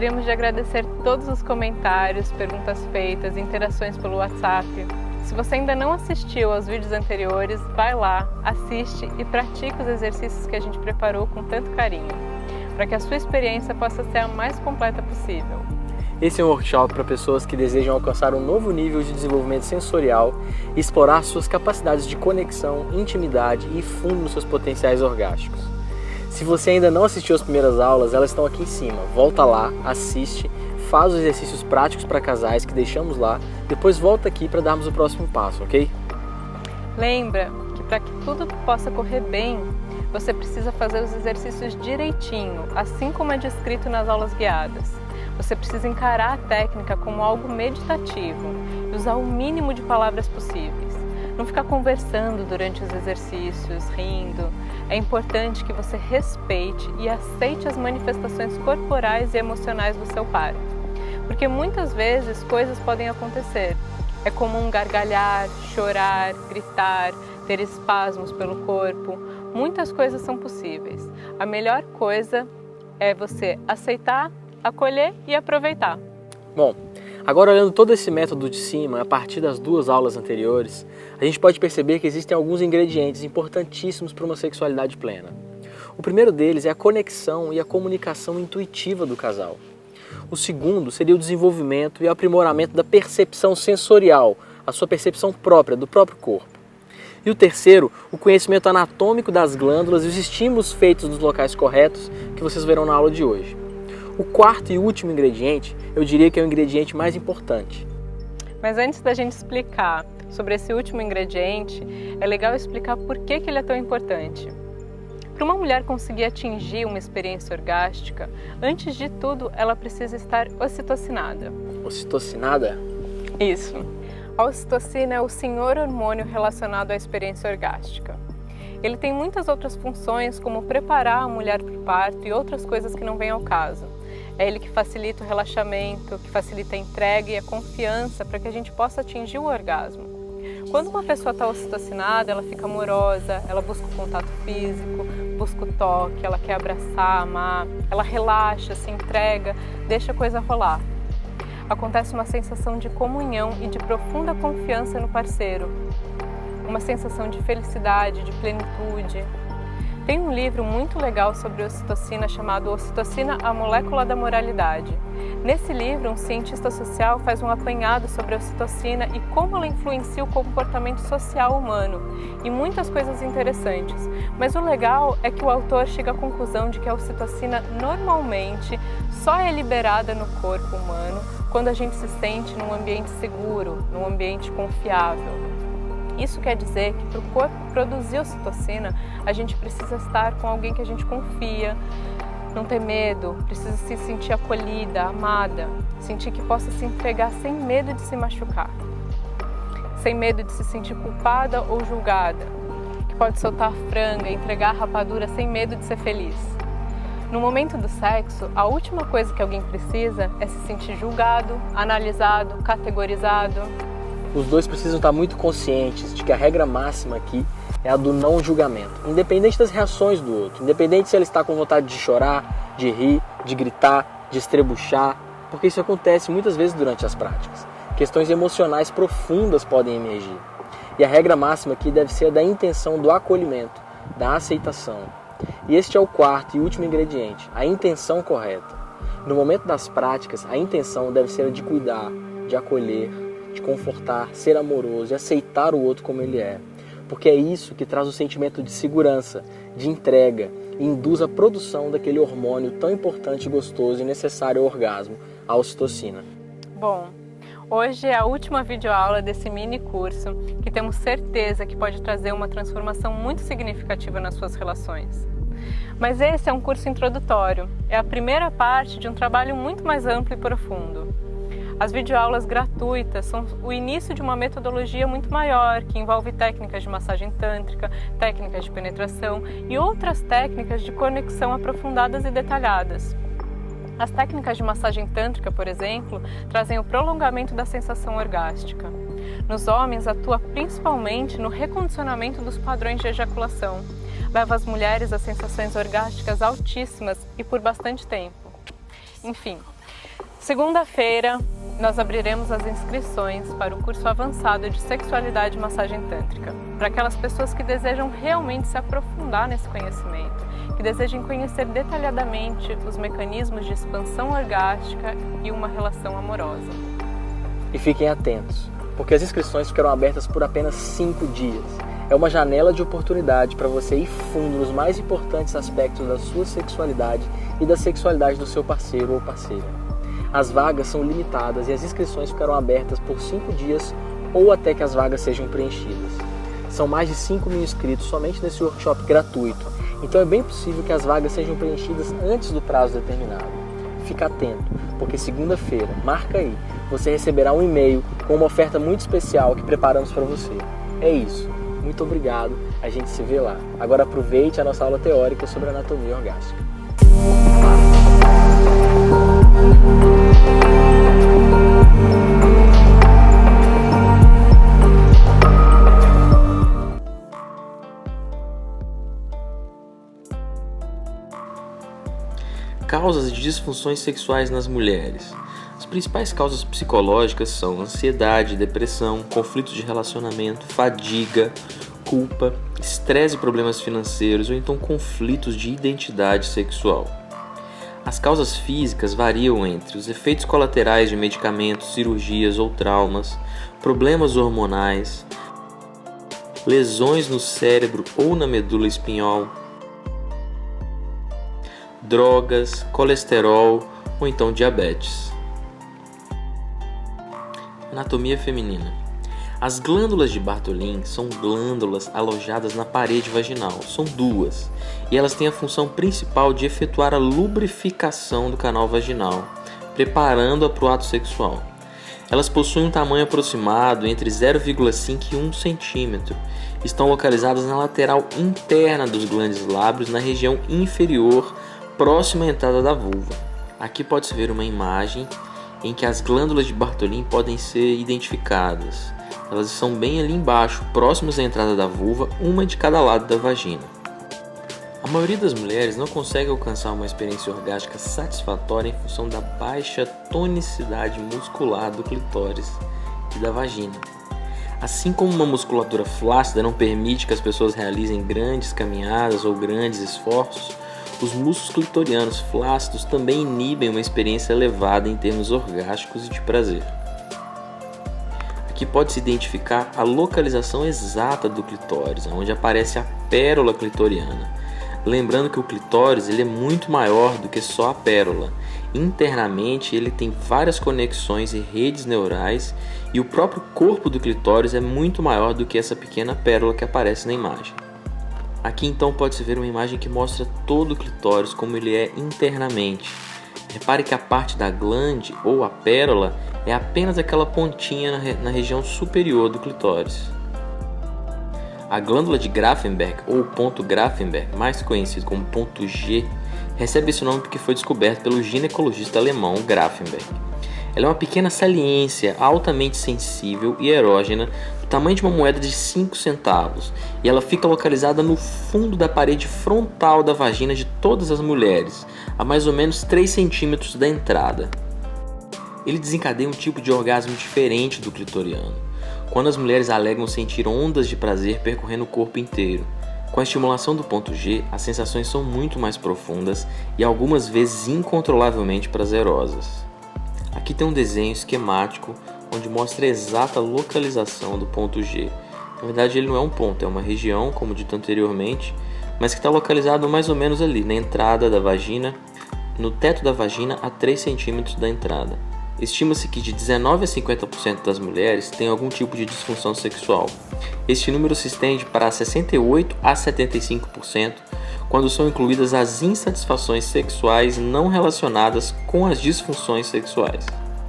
Gostaríamos de agradecer todos os comentários, perguntas feitas, interações pelo WhatsApp. Se você ainda não assistiu aos vídeos anteriores, vai lá, assiste e pratique os exercícios que a gente preparou com tanto carinho, para que a sua experiência possa ser a mais completa possível. Esse é um workshop para pessoas que desejam alcançar um novo nível de desenvolvimento sensorial e explorar suas capacidades de conexão, intimidade e fundo nos seus potenciais orgásticos. Se você ainda não assistiu às primeiras aulas, elas estão aqui em cima. Volta lá, assiste, faz os exercícios práticos para casais que deixamos lá, depois volta aqui para darmos o próximo passo, ok? Lembra que para que tudo possa correr bem, você precisa fazer os exercícios direitinho, assim como é descrito nas aulas guiadas. Você precisa encarar a técnica como algo meditativo e usar o mínimo de palavras possíveis. Não ficar conversando durante os exercícios, rindo. É importante que você respeite e aceite as manifestações corporais e emocionais do seu par. Porque muitas vezes coisas podem acontecer. É comum gargalhar, chorar, gritar, ter espasmos pelo corpo. Muitas coisas são possíveis. A melhor coisa é você aceitar, acolher e aproveitar. Bom, agora olhando todo esse método de cima, a partir das duas aulas anteriores, a gente pode perceber que existem alguns ingredientes importantíssimos para uma sexualidade plena. O primeiro deles é a conexão e a comunicação intuitiva do casal. O segundo seria o desenvolvimento e aprimoramento da percepção sensorial, a sua percepção própria, do próprio corpo. E o terceiro, o conhecimento anatômico das glândulas e os estímulos feitos nos locais corretos, que vocês verão na aula de hoje. O quarto e último ingrediente, eu diria que é o ingrediente mais importante. Mas antes da gente explicar sobre esse último ingrediente, é legal explicar por que ele é tão importante. Para uma mulher conseguir atingir uma experiência orgástica, antes de tudo, ela precisa estar ocitocinada. Ocitocinada? Isso. A ocitocina é o senhor hormônio relacionado à experiência orgástica. Ele tem muitas outras funções, como preparar a mulher para o parto e outras coisas que não vêm ao caso. É ele que facilita o relaxamento, que facilita a entrega e a confiança para que a gente possa atingir o orgasmo. Quando uma pessoa está ocitocinada, ela fica amorosa, ela busca o contato físico, busca o toque, ela quer abraçar, amar, ela relaxa, se entrega, deixa a coisa rolar. Acontece uma sensação de comunhão e de profunda confiança no parceiro, uma sensação de felicidade, de plenitude. Tem um livro muito legal sobre ocitocina chamado Ocitocina, a Molécula da Moralidade. Nesse livro, um cientista social faz um apanhado sobre a ocitocina e como ela influencia o comportamento social humano, e muitas coisas interessantes. Mas o legal é que o autor chega à conclusão de que a ocitocina normalmente só é liberada no corpo humano quando a gente se sente num ambiente seguro, num ambiente confiável. Isso quer dizer que para o corpo produzir ocitocina, a gente precisa estar com alguém que a gente confia, não ter medo, precisa se sentir acolhida, amada, sentir que possa se entregar sem medo de se machucar, sem medo de se sentir culpada ou julgada, que pode soltar a franga e entregar a rapadura sem medo de ser feliz. No momento do sexo, a última coisa que alguém precisa é se sentir julgado, analisado, categorizado. Os dois precisam estar muito conscientes de que a regra máxima aqui é a do não julgamento, independente das reações do outro, independente se ele está com vontade de chorar, de rir, de gritar, de estrebuchar, porque isso acontece muitas vezes durante as práticas. Questões emocionais profundas podem emergir. E a regra máxima aqui deve ser a da intenção do acolhimento, da aceitação. E este é o quarto e último ingrediente, a intenção correta. No momento das práticas, a intenção deve ser a de cuidar, de acolher, de confortar, ser amoroso e aceitar o outro como ele é. Porque é isso que traz o sentimento de segurança, de entrega e induz a produção daquele hormônio tão importante, gostoso e necessário ao orgasmo, a ocitocina. Bom, hoje é a última videoaula desse mini curso que temos certeza que pode trazer uma transformação muito significativa nas suas relações. Mas esse é um curso introdutório, é a primeira parte de um trabalho muito mais amplo e profundo. As videoaulas gratuitas são o início de uma metodologia muito maior, que envolve técnicas de massagem tântrica, técnicas de penetração e outras técnicas de conexão aprofundadas e detalhadas. As técnicas de massagem tântrica, por exemplo, trazem o prolongamento da sensação orgástica. Nos homens, atua principalmente no recondicionamento dos padrões de ejaculação. Leva as mulheres a sensações orgásticas altíssimas e por bastante tempo. Enfim, Segunda-feira, nós abriremos as inscrições para o curso avançado de Sexualidade e Massagem Tântrica, para aquelas pessoas que desejam realmente se aprofundar nesse conhecimento, que desejam conhecer detalhadamente os mecanismos de expansão orgástica e uma relação amorosa. E fiquem atentos, porque as inscrições ficarão abertas por apenas 5 dias. É uma janela de oportunidade para você ir fundo nos mais importantes aspectos da sua sexualidade e da sexualidade do seu parceiro ou parceira. As vagas são limitadas e as inscrições ficarão abertas por 5 dias ou até que as vagas sejam preenchidas. São mais de 5 mil inscritos somente nesse workshop gratuito, então é bem possível que as vagas sejam preenchidas antes do prazo determinado. Fica atento, porque segunda-feira, marca aí, você receberá um e-mail com uma oferta muito especial que preparamos para você. É isso, muito obrigado, a gente se vê lá. Agora aproveite a nossa aula teórica sobre anatomia orgástica. Causas de disfunções sexuais nas mulheres. As principais causas psicológicas são ansiedade, depressão, conflitos de relacionamento, fadiga, culpa, estresse e problemas financeiros ou então conflitos de identidade sexual. As causas físicas variam entre os efeitos colaterais de medicamentos, cirurgias ou traumas, problemas hormonais, lesões no cérebro ou na medula espinhol, drogas, colesterol ou então diabetes. Anatomia feminina. As glândulas de Bartholin são glândulas alojadas na parede vaginal, são 2, e elas têm a função principal de efetuar a lubrificação do canal vaginal, preparando-a para o ato sexual. Elas possuem um tamanho aproximado entre 0,5 e 1 centímetro. Estão localizadas na lateral interna dos glândulos lábios, na região inferior, próxima à entrada da vulva. Aqui pode-se ver uma imagem em que as glândulas de Bartholin podem ser identificadas. Elas estão bem ali embaixo, próximas à entrada da vulva, uma de cada lado da vagina. A maioria das mulheres não consegue alcançar uma experiência orgástica satisfatória em função da baixa tonicidade muscular do clitóris e da vagina. Assim como uma musculatura flácida não permite que as pessoas realizem grandes caminhadas ou grandes esforços, os músculos clitorianos flácidos também inibem uma experiência elevada em termos orgásticos e de prazer. Aqui pode-se identificar a localização exata do clitóris, onde aparece a pérola clitoriana. Lembrando que o clitóris ele é muito maior do que só a pérola. Internamente ele tem várias conexões e redes neurais, e o próprio corpo do clitóris é muito maior do que essa pequena pérola que aparece na imagem. Aqui então pode-se ver uma imagem que mostra todo o clitóris como ele é internamente. Repare que a parte da glande ou a pérola é apenas aquela pontinha na região superior do clitóris. A glândula de Grafenberg ou ponto Grafenberg, mais conhecido como ponto G, recebe esse nome porque foi descoberto pelo ginecologista alemão Grafenberg. Ela é uma pequena saliência altamente sensível e erógena do tamanho de uma moeda de 5 centavos, e ela fica localizada no fundo da parede frontal da vagina de todas as mulheres, a mais ou menos 3 centímetros da entrada. Ele desencadeia um tipo de orgasmo diferente do clitoriano, quando as mulheres alegam sentir ondas de prazer percorrendo o corpo inteiro. Com a estimulação do ponto G, as sensações são muito mais profundas e algumas vezes incontrolavelmente prazerosas. Aqui tem um desenho esquemático onde mostra a exata localização do ponto G. Na verdade ele não é um ponto, é uma região, como dito anteriormente, mas que está localizado mais ou menos ali, na entrada da vagina, no teto da vagina a 3 centímetros da entrada. Estima-se que de 19 a 50% das mulheres têm algum tipo de disfunção sexual. Este número se estende para 68 a 75% quando são incluídas as insatisfações sexuais não relacionadas com as disfunções sexuais.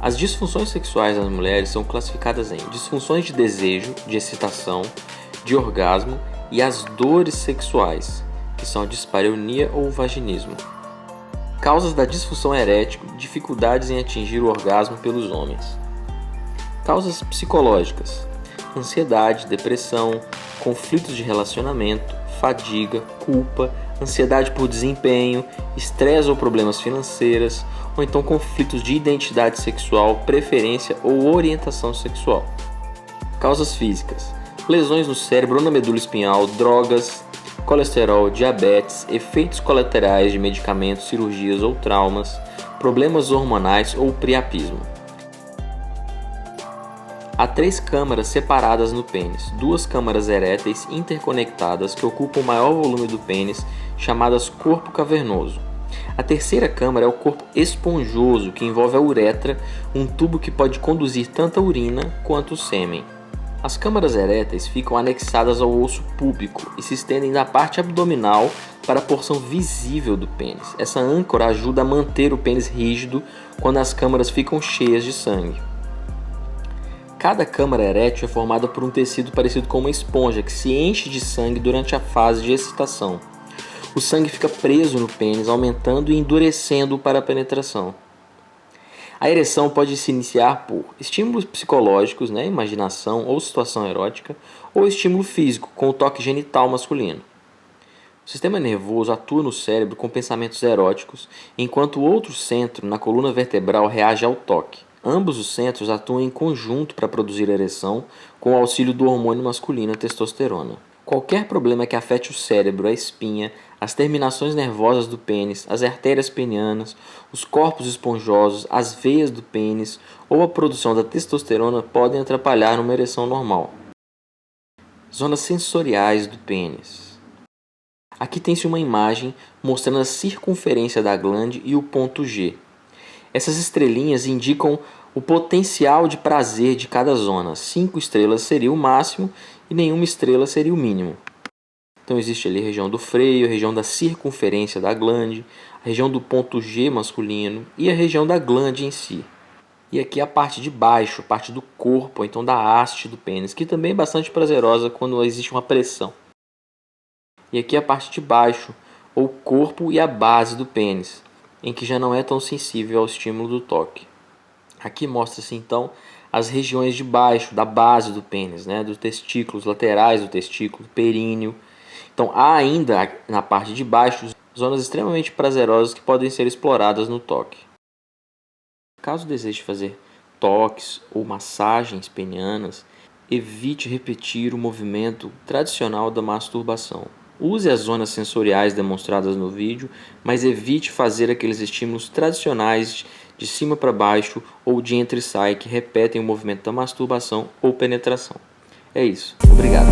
As disfunções sexuais das mulheres são classificadas em disfunções de desejo, de excitação, de orgasmo e as dores sexuais, que são a dispareunia ou vaginismo. Causas da disfunção erétil, dificuldades em atingir o orgasmo pelos homens. Causas psicológicas: ansiedade, depressão, conflitos de relacionamento, fadiga, culpa, ansiedade por desempenho, estresse ou problemas financeiros, ou então conflitos de identidade sexual, preferência ou orientação sexual. Causas físicas: lesões no cérebro ou na medula espinhal, drogas, colesterol, diabetes, efeitos colaterais de medicamentos, cirurgias ou traumas, problemas hormonais ou priapismo. Há 3 câmaras separadas no pênis, 2 câmaras eréteis interconectadas que ocupam o maior volume do pênis, chamadas corpo cavernoso. A terceira câmara é o corpo esponjoso, que envolve a uretra, um tubo que pode conduzir tanto a urina quanto o sêmen. As câmaras eréteis ficam anexadas ao osso púbico e se estendem da parte abdominal para a porção visível do pênis. Essa âncora ajuda a manter o pênis rígido quando as câmaras ficam cheias de sangue. Cada câmara erétil é formada por um tecido parecido com uma esponja que se enche de sangue durante a fase de excitação. O sangue fica preso no pênis, aumentando e endurecendo-o para a penetração. A ereção pode se iniciar por estímulos psicológicos, imaginação ou situação erótica, ou estímulo físico, com o toque genital masculino. O sistema nervoso atua no cérebro com pensamentos eróticos, enquanto o outro centro, na coluna vertebral, reage ao toque. Ambos os centros atuam em conjunto para produzir a ereção, com o auxílio do hormônio masculino, a testosterona. Qualquer problema que afete o cérebro, a espinha, as terminações nervosas do pênis, as artérias penianas, os corpos esponjosos, as veias do pênis ou a produção da testosterona podem atrapalhar numa ereção normal. Zonas sensoriais do pênis. Aqui tem-se uma imagem mostrando a circunferência da glande e o ponto G. Essas estrelinhas indicam o potencial de prazer de cada zona. 5 estrelas seria o máximo e nenhuma estrela seria o mínimo. Então existe ali a região do freio, a região da circunferência da glande, a região do ponto G masculino e a região da glande em si. E aqui a parte de baixo, a parte do corpo, ou então da haste do pênis, que também é bastante prazerosa quando existe uma pressão. E aqui a parte de baixo, ou o corpo e a base do pênis, em que já não é tão sensível ao estímulo do toque. Aqui mostra-se então as regiões de baixo, da base do pênis, dos testículos, laterais do testículo, períneo. Então há ainda na parte de baixo zonas extremamente prazerosas que podem ser exploradas no toque. Caso deseje fazer toques ou massagens penianas, evite repetir o movimento tradicional da masturbação. Use as zonas sensoriais demonstradas no vídeo, mas evite fazer aqueles estímulos tradicionais de cima para baixo ou de entra e sai que repetem o movimento da masturbação ou penetração. É isso. Obrigado.